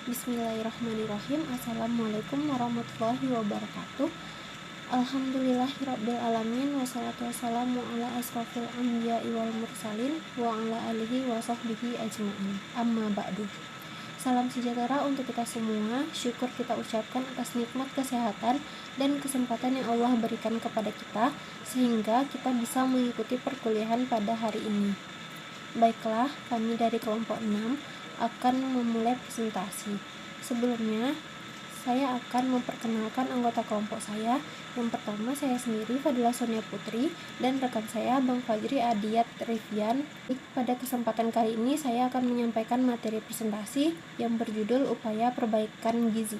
Bismillahirrahmanirrahim. Assalamualaikum warahmatullahi wabarakatuh. Alhamdulillahirabbil alamin, wassalatu wassalamu ala asrofil anbiya'i wal mursalin wa ala alihi wa sahbihi ajma'in. Amma ba'du. Salam sejahtera untuk kita semua. Syukur kita ucapkan atas nikmat kesehatan dan kesempatan yang Allah berikan kepada kita sehingga kita bisa mengikuti perkuliahan pada hari ini. Baiklah, kami dari kelompok 6 akan memulai presentasi. Sebelumnya, saya akan memperkenalkan anggota kelompok saya. Yang pertama, saya sendiri, Fadilah Sonia Putri, dan rekan saya, Bang Fajri Adiyat Rivian. Pada kesempatan kali ini, saya akan menyampaikan materi presentasi yang berjudul Upaya Perbaikan Gizi.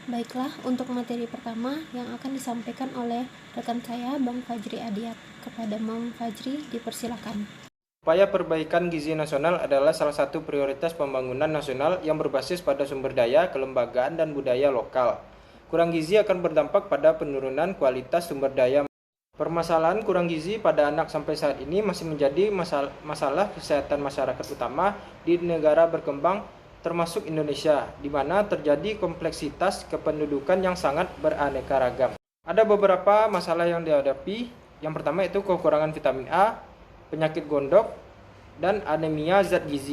Baiklah, untuk materi pertama yang akan disampaikan oleh rekan saya, Bang Fajri Adiyat. Kepada Bang Fajri, dipersilakan. Upaya perbaikan gizi nasional adalah salah satu prioritas pembangunan nasional yang berbasis pada sumber daya, kelembagaan, dan budaya lokal. Kurang gizi akan berdampak pada penurunan kualitas sumber daya. Permasalahan kurang gizi pada anak sampai saat ini masih menjadi masalah kesehatan masyarakat utama di negara berkembang termasuk Indonesia, di mana terjadi kompleksitas kependudukan yang sangat beraneka ragam. Ada beberapa masalah yang dihadapi. Yang pertama itu kekurangan vitamin A, penyakit gondok, dan anemia zat gizi.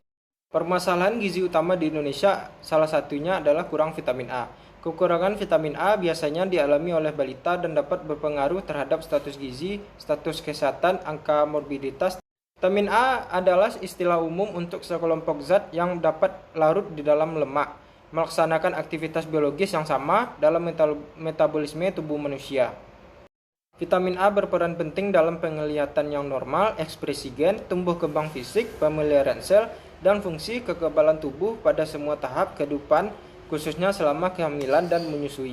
Permasalahan gizi utama di Indonesia salah satunya adalah kurang vitamin A. Kekurangan vitamin A biasanya dialami oleh balita dan dapat berpengaruh terhadap status gizi, status kesehatan, angka morbiditas. Vitamin A adalah istilah umum untuk sekelompok zat yang dapat larut di dalam lemak, melaksanakan aktivitas biologis yang sama dalam metabolisme tubuh manusia. Vitamin A berperan penting dalam penglihatan yang normal, ekspresi gen, tumbuh kembang fisik, pemeliharaan sel, dan fungsi kekebalan tubuh pada semua tahap kehidupan, khususnya selama kehamilan dan menyusui.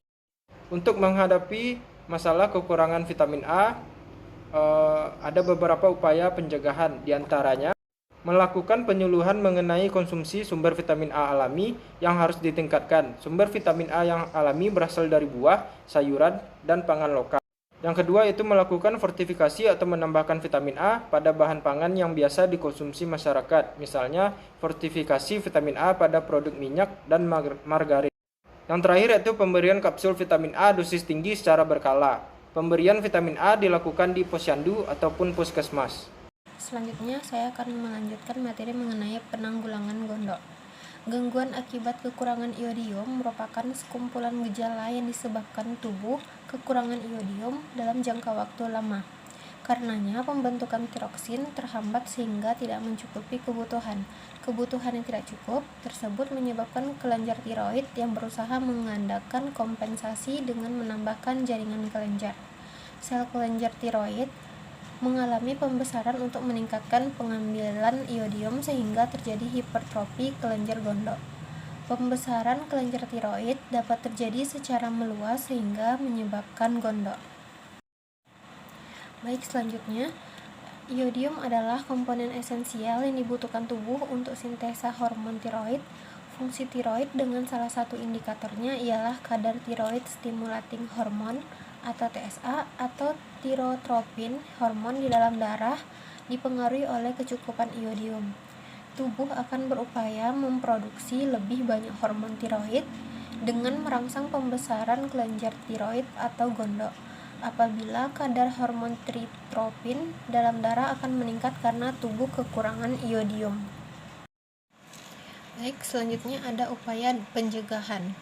Untuk menghadapi masalah kekurangan vitamin A, ada beberapa upaya pencegahan, diantaranya melakukan penyuluhan mengenai konsumsi sumber vitamin A alami yang harus ditingkatkan. Sumber vitamin A yang alami berasal dari buah, sayuran, dan pangan lokal. Yang kedua itu melakukan fortifikasi atau menambahkan vitamin A pada bahan pangan yang biasa dikonsumsi masyarakat, misalnya fortifikasi vitamin A pada produk minyak dan margarin. Yang terakhir itu pemberian kapsul vitamin A dosis tinggi secara berkala. Pemberian vitamin A dilakukan di posyandu ataupun puskesmas. Selanjutnya, saya akan melanjutkan materi mengenai penanggulangan gondok. Gangguan akibat kekurangan iodium merupakan sekumpulan gejala yang disebabkan tubuh kekurangan iodium dalam jangka waktu lama. Karenanya, pembentukan tiroksin terhambat sehingga tidak mencukupi kebutuhan. Kebutuhan yang tidak cukup tersebut menyebabkan kelenjar tiroid yang berusaha mengandalkan kompensasi dengan menambahkan jaringan kelenjar. Sel kelenjar tiroid mengalami pembesaran untuk meningkatkan pengambilan iodium sehingga terjadi hipertrofi kelenjar gondok. Pembesaran kelenjar tiroid dapat terjadi secara meluas sehingga menyebabkan gondok. Baik, selanjutnya, iodium adalah komponen esensial yang dibutuhkan tubuh untuk sintesa hormon tiroid. Fungsi tiroid dengan salah satu indikatornya ialah kadar tiroid stimulating hormone atau TSA atau tirotropin hormon di dalam darah dipengaruhi oleh kecukupan iodium. Tubuh akan berupaya memproduksi lebih banyak hormon tiroid dengan merangsang pembesaran kelenjar tiroid atau gondok. Apabila kadar hormon tirotropin dalam darah akan meningkat karena tubuh kekurangan iodium. Baik, selanjutnya ada upaya pencegahan.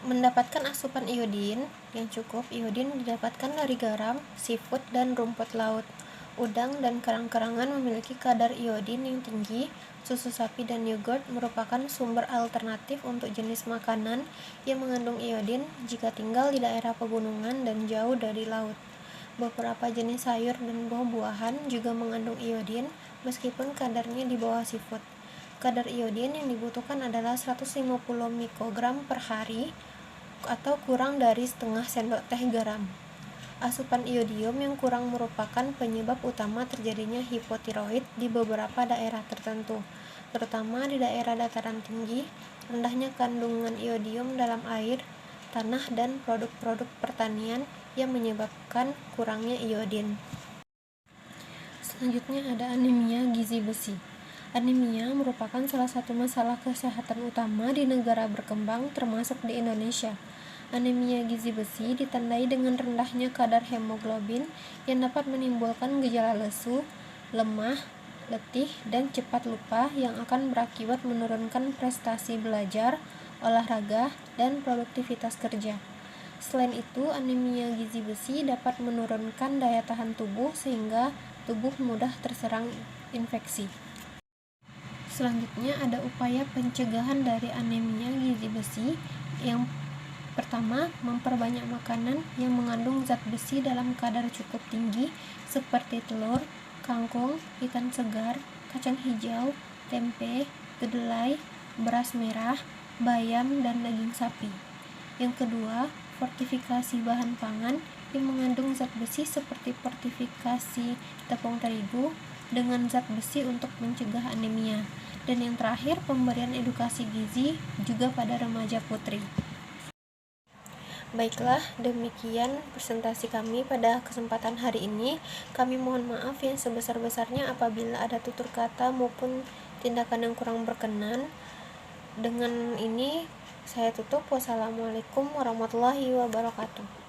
Mendapatkan asupan iodin yang cukup. Iodin didapatkan dari garam, seafood, dan rumput laut. Udang dan kerang-kerangan memiliki kadar iodin yang tinggi. Susu sapi dan yogurt merupakan sumber alternatif untuk jenis makanan yang mengandung iodin jika tinggal di daerah pegunungan dan jauh dari laut. Beberapa jenis sayur dan buah-buahan juga mengandung iodin meskipun kadarnya di bawah seafood. Kadar iodin yang dibutuhkan adalah 150 mikrogram per hari atau kurang dari setengah sendok teh garam. Asupan iodium yang kurang merupakan penyebab utama terjadinya hipotiroid di beberapa daerah tertentu, terutama di daerah dataran tinggi, rendahnya kandungan iodium dalam air, tanah, dan produk-produk pertanian yang menyebabkan kurangnya iodin. Selanjutnya ada anemia gizi besi. Anemia merupakan salah satu masalah kesehatan utama di negara berkembang termasuk di Indonesia. Anemia gizi besi ditandai dengan rendahnya kadar hemoglobin yang dapat menimbulkan gejala lesu, lemah, letih, dan cepat lupa yang akan berakibat menurunkan prestasi belajar, olahraga, dan produktivitas kerja. Selain itu, anemia gizi besi dapat menurunkan daya tahan tubuh sehingga tubuh mudah terserang infeksi. Selanjutnya ada upaya pencegahan dari anemia gizi besi. Yang pertama, memperbanyak makanan yang mengandung zat besi dalam kadar cukup tinggi seperti telur, kangkung, ikan segar, kacang hijau, tempe, kedelai, beras merah, bayam, dan daging sapi. Yang kedua, fortifikasi bahan pangan yang mengandung zat besi seperti fortifikasi tepung terigu dengan zat besi untuk mencegah anemia. Dan yang terakhir, pemberian edukasi gizi juga pada remaja putri. Baiklah, demikian presentasi kami pada kesempatan hari ini. Kami mohon maaf yang sebesar-besarnya apabila ada tutur kata maupun tindakan yang kurang berkenan. Dengan ini saya tutup. Wassalamualaikum warahmatullahi wabarakatuh.